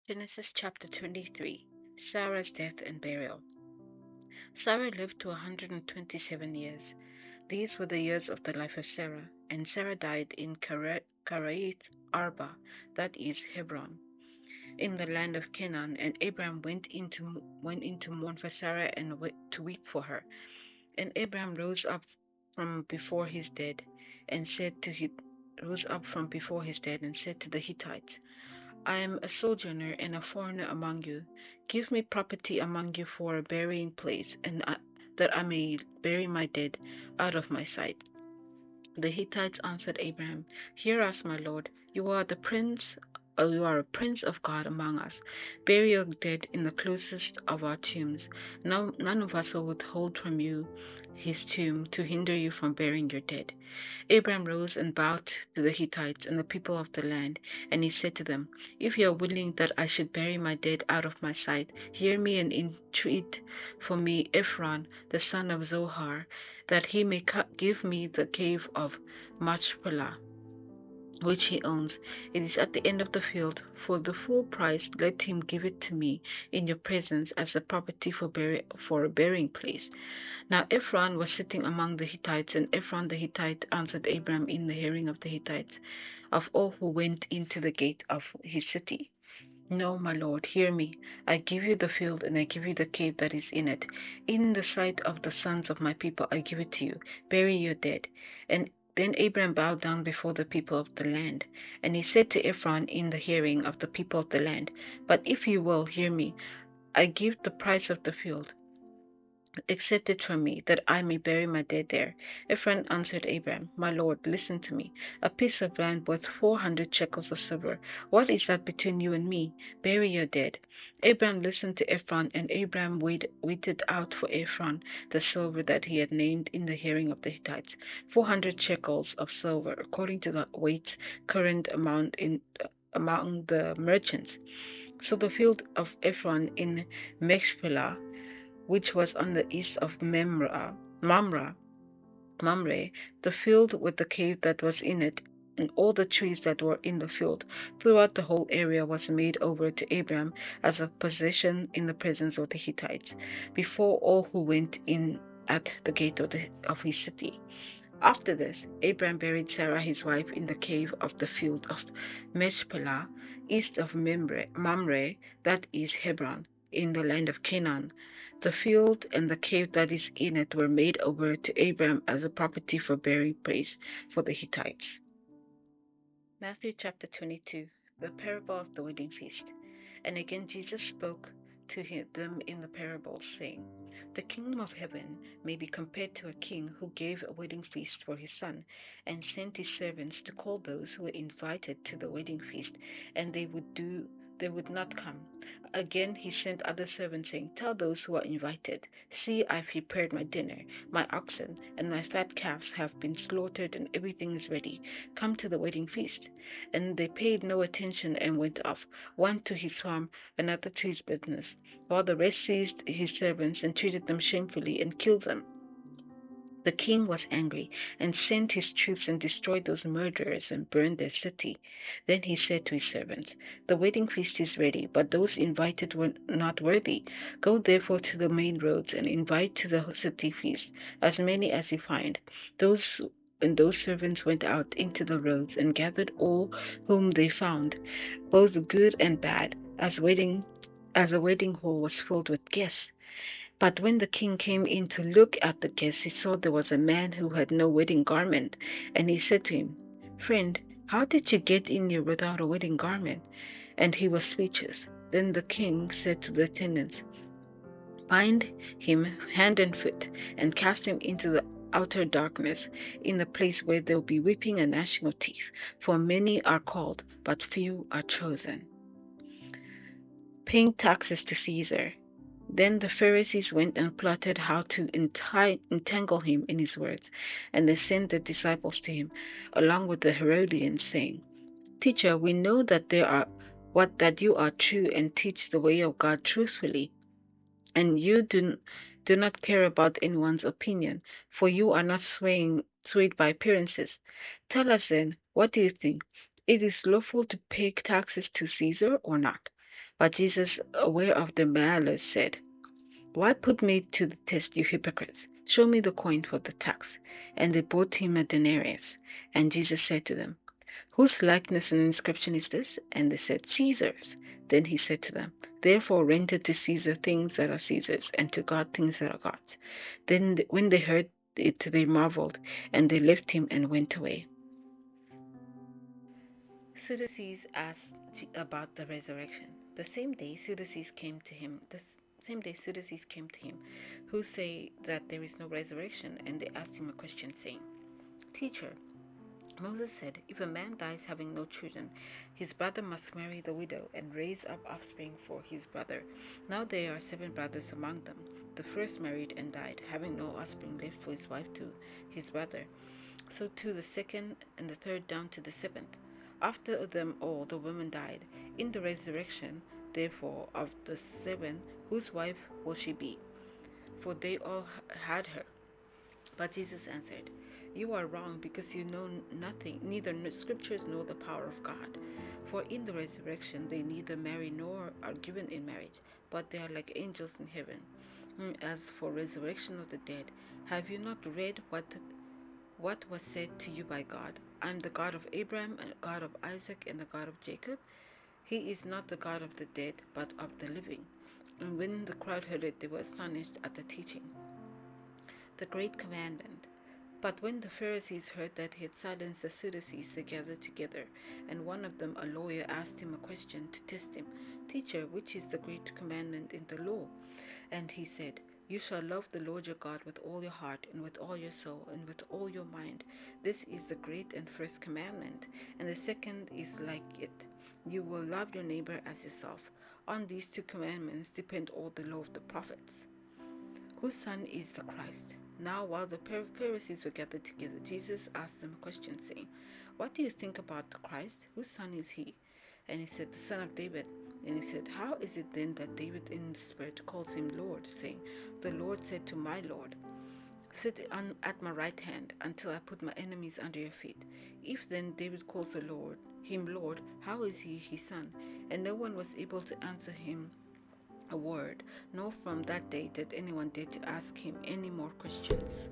Genesis chapter 23. Sarah's death and burial. Sarah lived to 127 years. These were the years of the life of Sarah, and Sarah died in Kiriath Arba, that is Hebron, in the land of Canaan. And Abraham went into mourn for Sarah and to weep for her. And Abraham rose up from before his dead, and said to he rose up from before his dead and said to the Hittites, I am a sojourner and a foreigner among you. Give me property among you for a burying place, that I may bury my dead out of my sight. The Hittites answered Abraham, Hear us, my lord. You are a prince of God among us. Bury your dead in the closest of our tombs. No, none of us will withhold from you his tomb to hinder you from burying your dead. Abraham rose and bowed to the Hittites and the people of the land, and he said to them, If you are willing that I should bury my dead out of my sight, hear me and entreat for me Ephron, the son of Zohar, that he may give me the cave of Machpelah, which he owns. It is at the end of the field. For the full price let him give it to me in your presence as a property for a burying place. Now Ephron was sitting among the Hittites, and Ephron the Hittite answered Abram in the hearing of the Hittites, of all who went into the gate of his city. No, my lord, hear me. I give you the field, and I give you the cave that is in it. In the sight of the sons of my people I give it to you. Bury your dead. And then Abram bowed down before the people of the land. And he said to Ephron in the hearing of the people of the land, But if you will hear me, I give the price of the field. Accept it from me, that I may bury my dead there. Ephron answered Abram, My lord, listen to me. A piece of land worth 400 shekels of silver. What is that between you and me? Bury your dead. Abram listened to Ephron, and Abram weighed out for Ephron the silver that he had named in the hearing of the Hittites, 400 shekels of silver, according to the weights current among the merchants. So the field of Ephron in Machpelah, which was on the east of Mamre, the field with the cave that was in it, and all the trees that were in the field, throughout the whole area was made over to Abram as a possession in the presence of the Hittites, before all who went in at the gate of his city. After this, Abram buried Sarah his wife in the cave of the field of Machpelah, east of Mamre, that is Hebron, in the land of Canaan. The field and the cave that is in it were made over to Abram as a property for burying place for the Hittites. Matthew chapter 22, the parable of the wedding feast. And again Jesus spoke to them in the parable, saying, The kingdom of heaven may be compared to a king who gave a wedding feast for his son, and sent his servants to call those who were invited to the wedding feast, and they would not come. Again he sent other servants, saying, Tell those who are invited, See, I've prepared my dinner. My oxen and my fat calves have been slaughtered, and everything is ready. Come to the wedding feast. And they paid no attention and went off, one to his farm, another to his business, while the rest seized his servants and treated them shamefully and killed them. The king was angry and sent his troops and destroyed those murderers and burned their city. Then he said to his servants, The wedding feast is ready, but those invited were not worthy. Go therefore to the main roads and invite to the city feast as many as you find. Those servants went out into the roads and gathered all whom they found, both good and bad, as a wedding hall was filled with guests. But when the king came in to look at the guests, he saw there was a man who had no wedding garment. And he said to him, Friend, how did you get in here without a wedding garment? And he was speechless. Then the king said to the attendants, Bind him hand and foot, and cast him into the outer darkness, in the place where there will be weeping and gnashing of teeth. For many are called, but few are chosen. Paying taxes to Caesar. Then the Pharisees went and plotted how to entangle him in his words, and they sent their disciples to him, along with the Herodians, saying, Teacher, we know that that you are true and teach the way of God truthfully, and you do not care about anyone's opinion, for you are not swayed by appearances. Tell us then, what do you think? It is lawful to pay taxes to Caesar or not? But Jesus, aware of their malice, said, "Why put me to the test, you hypocrites? Show me the coin for the tax." And they brought him a denarius. And Jesus said to them, "Whose likeness and inscription is this?" And they said, "Caesar's." Then he said to them, "Therefore render to Caesar things that are Caesar's, and to God things that are God's." Then when they heard it, they marveled, and they left him and went away. Sadducees asked about the resurrection. The same day Sadducees came to him. Who say that there is no resurrection, and they asked him a question, saying, "Teacher, Moses said, if a man dies having no children, his brother must marry the widow and raise up offspring for his brother. Now there are 7 brothers among them. The first married and died, having no offspring left for his wife to his brother. So too the second and the third down to the 7th. After them all the woman died. In the resurrection, therefore, of the 7, whose wife will she be? For they all had her." But Jesus answered, "You are wrong, because you know nothing, neither scriptures nor the power of God. For in the resurrection they neither marry nor are given in marriage, but they are like angels in heaven. As for resurrection of the dead, have you not read what was said to you by God? I am the God of Abraham, and God of Isaac, and the God of Jacob. He is not the God of the dead, but of the living." And when the crowd heard it, they were astonished at the teaching. The great commandment. But when the Pharisees heard that he had silenced the Sadducees, they gathered together, and one of them, a lawyer, asked him a question to test him. "Teacher, which is the great commandment in the law?" And he said, "You shall love the Lord your God with all your heart, and with all your soul, and with all your mind. This is the great and first commandment. And the second is like it. You will love your neighbor as yourself. On these 2 commandments depend all the law of the prophets." Whose son is the Christ? Now, while the Pharisees were gathered together, Jesus asked them a question, saying, "What do you think about the Christ? Whose son is he?" And he said, "The son of David." And he said, "How is it then that David in the Spirit calls him Lord, saying, 'The Lord said to my Lord, sit at my right hand until I put my enemies under your feet'? If then David calls him Lord, how is he his son?" And no one was able to answer him a word, nor from that day did anyone dare to ask him any more questions.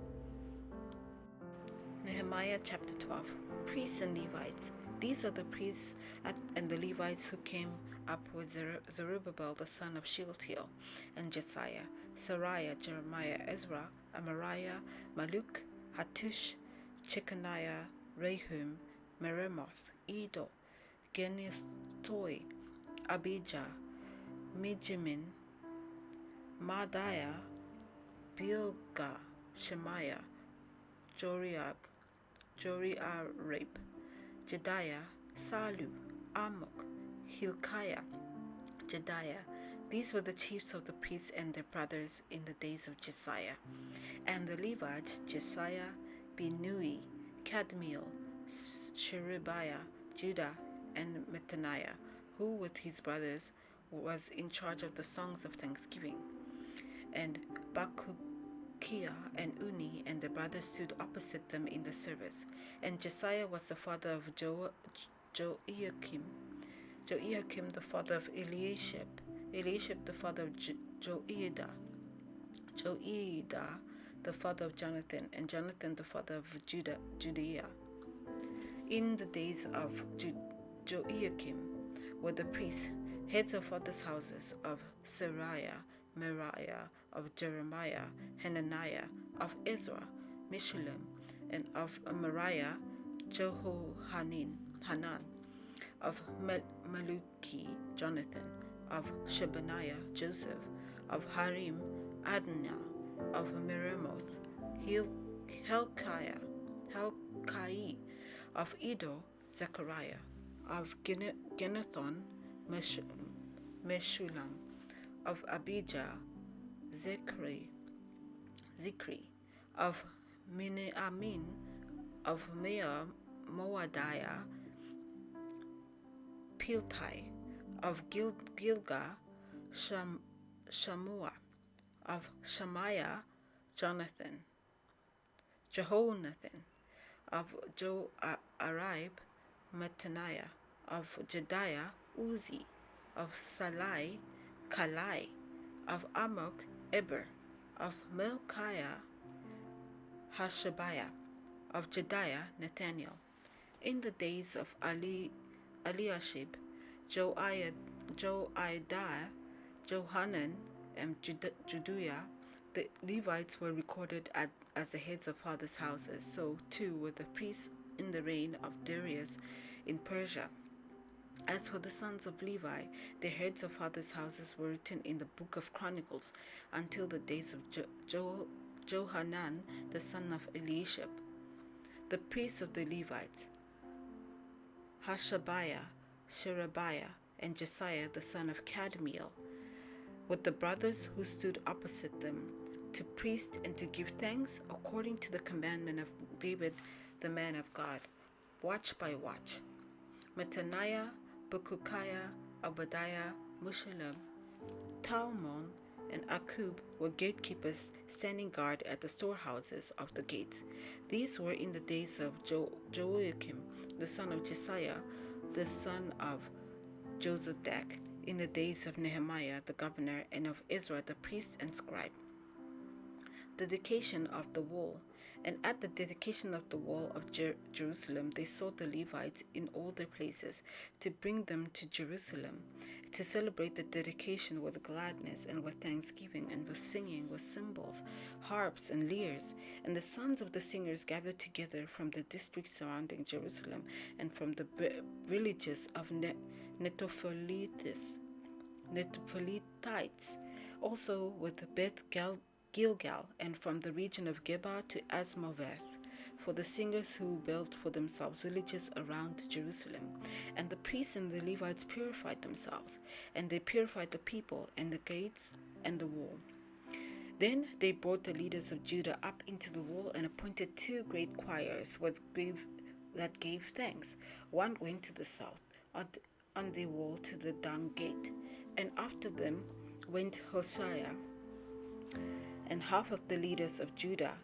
Nehemiah chapter 12. Priests and Levites. These are the priests and the Levites who came up with Zerubbabel the son of Shealtiel, and Josiah, Sariah, Jeremiah, Ezra, Amariah, Maluk, Hattush, Jeconiah, Rehum, Meremoth, Edo, Genethoi, Abijah, Mijamin, Maadiah, Bilgah, Shemaiah, Joriarib, Jediah, Salu, Amok, Hilkiah, Jediah. These were the chiefs of the priests and their brothers in the days of Josiah. And the Levites, Jesiah, Binui, Kadmiel, Sherebiah, Judah, and Mattaniah, who with his brothers was in charge of the songs of thanksgiving. And Bakukiah and Uni and the brothers stood opposite them in the service. And Josiah was the father of Joiakim, Joiakim the father of Eliashib, Eliashib the father of Joiada, Joiada the father of Jonathan, and Jonathan the father of Judea. In the days of Joiakim were the priests, heads of fathers' houses, of Sariah, Meriah, of Jeremiah, Hananiah, of Ezra, Meshullam, and of Meriah, Hanan, of Maluki, Jonathan, of Shebaniah, Joseph, of Harim, Adnah, of Meremoth, Helkai, of Edo, Zechariah, of Genathon, Meshullam, of Abijah, Zikri, of Miniamin, of Moadiah, Piltai, of Gilgal, Shamua, of Shemaiah, Jehonathan, of Joarib, Mattaniah, of Jediah, Uzi, of Salai, Kalai, of Amok, Eber, of Melchiah, Hashabiah, of Jediah, Nathaniel. In the days of Eliashib, Joiada, Johanan, and Judiah, the Levites were recorded as the heads of fathers' houses. So too were the priests in the reign of Darius in Persia. As for the sons of Levi, the heads of fathers' houses were written in the book of Chronicles until the days of Johanan, the son of Eliashib. The priests of the Levites, Hashabiah, Sherebiah, and Josiah the son of Kadmiel, with the brothers who stood opposite them, to priest and to give thanks according to the commandment of David the man of God, watch by watch. Mattaniah, Bukukiah, Obadiah, Meshullam, Talmon, and Akub were gatekeepers standing guard at the storehouses of the gates. These were in the days of Joachim, the son of Josiah, the son of Josadak, in the days of Nehemiah the governor, and of Ezra the priest and scribe. The dedication of the wall. And at the dedication of the wall of Jerusalem, they sought the Levites in all their places to bring them to Jerusalem, to celebrate the dedication with gladness and with thanksgiving and with singing with cymbals, harps, and lyres. And the sons of the singers gathered together from the districts surrounding Jerusalem and from the villages of Netophathites, also with Beth Gilgal, and from the region of Geba to Asmaveth, for the singers who built for themselves villages around Jerusalem. And the priests and the Levites purified themselves, and they purified the people and the gates and the wall. Then they brought the leaders of Judah up into the wall and appointed 2 great choirs that gave thanks. One went to the south on the wall to the dung gate, and after them went Hosea and half of the leaders of Judah,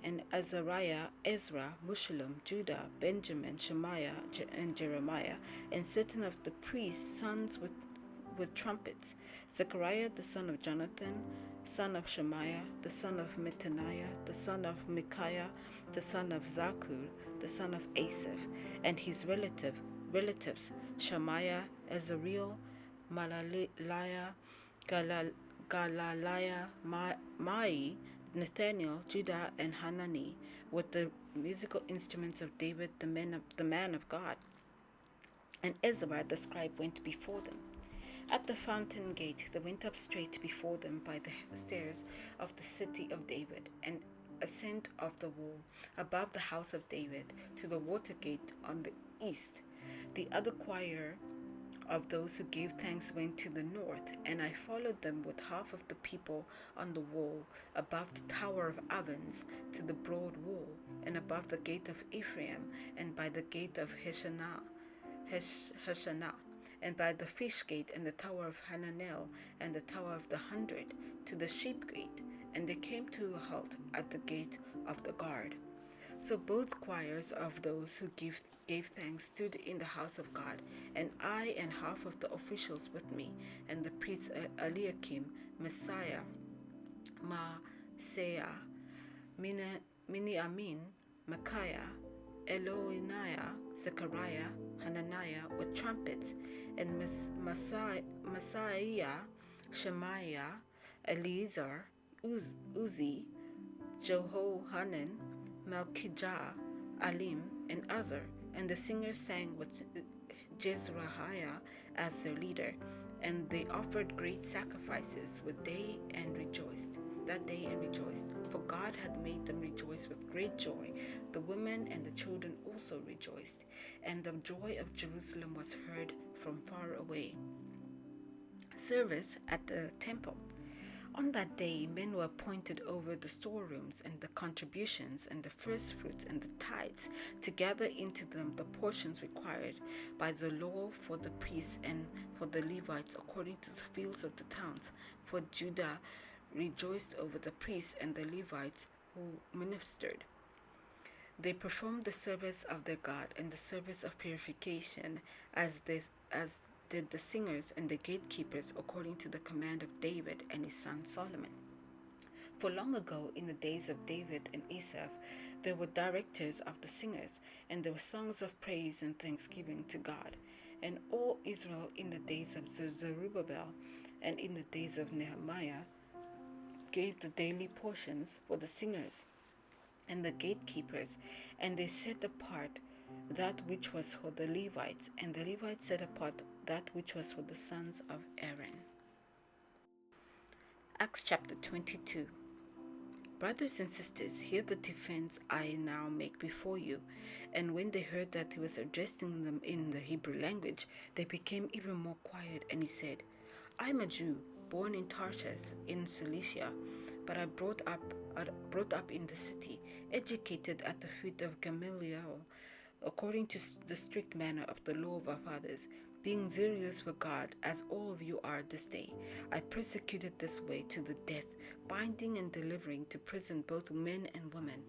and Azariah, Ezra, Meshullam, Judah, Benjamin, Shemaiah, and Jeremiah, and certain of the priests' sons with trumpets, Zechariah the son of Jonathan, son of Shemaiah, the son of Mattaniah, the son of Micaiah, the son of Zakur, the son of Asaph, and his relatives, Shemaiah, Azareel, Malaliah, Galaliah, Mai, Nathaniel, Judah, and Hanani, with the musical instruments of David, the man of God. And Ezra the scribe went before them. At the fountain gate they went up straight before them by the stairs of the city of David, and ascent of the wall above the house of David to the water gate on the east. The other choir of those who gave thanks went to the north, and I followed them with half of the people on the wall, above the tower of ovens to the broad wall, and above the gate of Ephraim, and by the gate of Heshanah, and by the fish gate, and the tower of Hananel, and the tower of the 100, to the sheep gate, and they came to a halt at the gate of the guard. So both choirs of those who gave thanks stood in the house of God, and I and half of the officials with me, and the priests Eliakim, Messiah, Maaseiah, Miniamin, Micaiah, Eloiniah, Zechariah, Hananiah with trumpets, and Messiah, Shemaiah, Eleazar, Uzi, Jehohanan, Malchijah, Alim, and Azar, and the singers sang with Jezrahiah as their leader, and they offered great sacrifices that day and rejoiced, for God had made them rejoice with great joy. The women and the children also rejoiced, and the joy of Jerusalem was heard from far away. Service at the temple. On that day, men were appointed over the storerooms and the contributions and the firstfruits and the tithes, to gather into them the portions required by the law for the priests and for the Levites according to the fields of the towns. For Judah rejoiced over the priests and the Levites who ministered. They performed the service of their God and the service of purification as did the singers and the gatekeepers according to the command of David and his son Solomon. For long ago, in the days of David and Asaph, there were directors of the singers, and there were songs of praise and thanksgiving to God. And all Israel in the days of Zerubbabel and in the days of Nehemiah gave the daily portions for the singers and the gatekeepers, and they set apart that which was for the Levites, and the Levites set apart that which was for the sons of Aaron. Acts chapter 22. Brothers and sisters, hear the defense I now make before you. And when they heard that he was addressing them in the Hebrew language, they became even more quiet, and he said, I am a Jew, born in Tarshish in Cilicia, but I brought up in the city, educated at the feet of Gamaliel, according to the strict manner of the law of our fathers, being zealous for God, as all of you are this day. I persecuted this way to the death, binding and delivering to prison both men and women,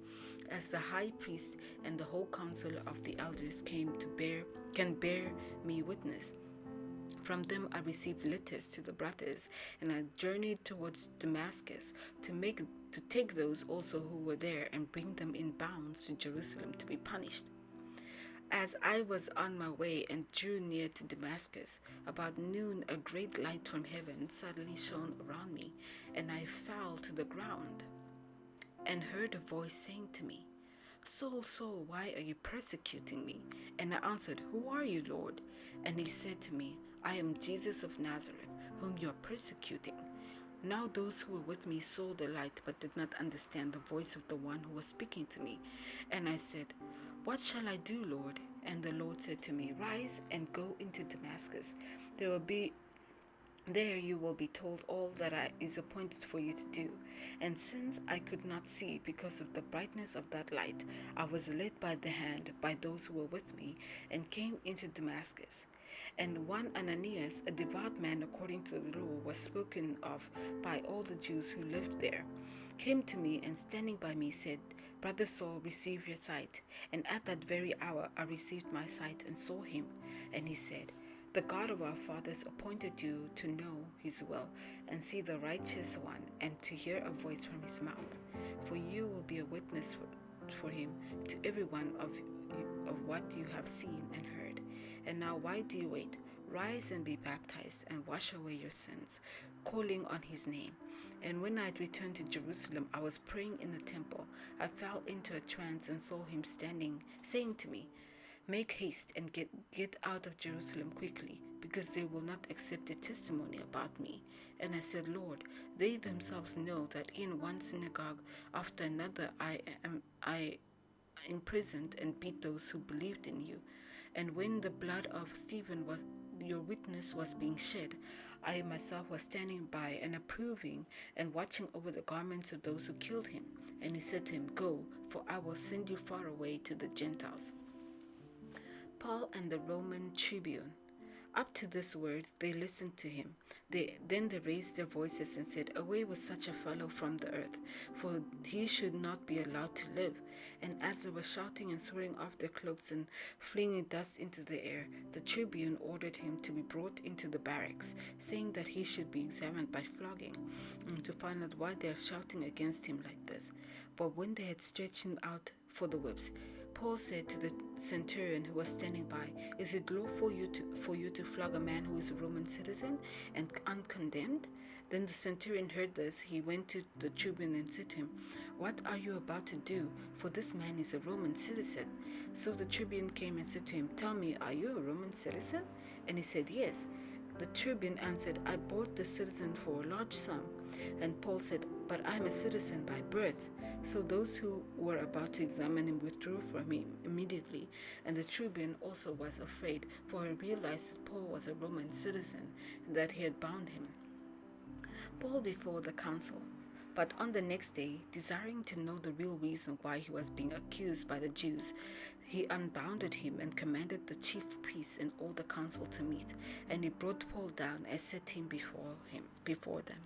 as the high priest and the whole council of the elders can bear me witness. From them I received letters to the brothers, and I journeyed towards Damascus to take those also who were there and bring them in bonds to Jerusalem to be punished. As I was on my way and drew near to Damascus, about noon a great light from heaven suddenly shone around me, and I fell to the ground and heard a voice saying to me, Saul, Saul, why are you persecuting me? And I answered, Who are you, Lord? And he said to me, I am Jesus of Nazareth, whom you are persecuting. Now those who were with me saw the light, but did not understand the voice of the one who was speaking to me. And I said, What shall I do, Lord? And the Lord said to me, Rise and go into Damascus. There you will be told all that is appointed for you to do. And since I could not see because of the brightness of that light, I was led by the hand by those who were with me, and came into Damascus. And one Ananias, a devout man according to the law, was spoken of by all the Jews who lived there, came to me, and standing by me said, Brother Saul, receive your sight. And at that very hour I received my sight and saw him. And he said, The God of our fathers appointed you to know his will, and see the righteous one, and to hear a voice from his mouth. For you will be a witness for him to everyone of what you have seen and heard. And now why do you wait? Rise and be baptized, and wash away your sins, calling on his name. And when I had returned to Jerusalem, I was praying in the temple. I fell into a trance and saw him standing, saying to me, Make haste and get out of Jerusalem quickly, because they will not accept a testimony about me. And I said, Lord, they themselves know that in one synagogue after another I imprisoned and beat those who believed in you. And when the blood of Stephen your witness was being shed, I myself was standing by and approving and watching over the garments of those who killed him. And he said to him, Go, for I will send you far away to the Gentiles. Paul and the Roman tribune. Up to this word, they listened to him. Then they raised their voices and said, Away with such a fellow from the earth, for he should not be allowed to live. And as they were shouting and throwing off their cloaks and flinging dust into the air, the tribune ordered him to be brought into the barracks, saying that he should be examined by flogging, and to find out why they are shouting against him like this. But when they had stretched him out for the whips, Paul said to the centurion who was standing by, Is it lawful for you to flog a man who is a Roman citizen and uncondemned? Then the centurion heard this. He went to the tribune and said to him, What are you about to do? For this man is a Roman citizen. So the tribune came and said to him, Tell me, are you a Roman citizen? And he said, Yes. The tribune answered, I bought the citizen for a large sum. And Paul said, But I am a citizen by birth. So those who were about to examine him withdrew from him immediately. And the tribune also was afraid, for he realized that Paul was a Roman citizen, and that he had bound him. Paul before the council. But on the next day, desiring to know the real reason why he was being accused by the Jews, he unbound him and commanded the chief priests and all the council to meet. And he brought Paul down and set him before them.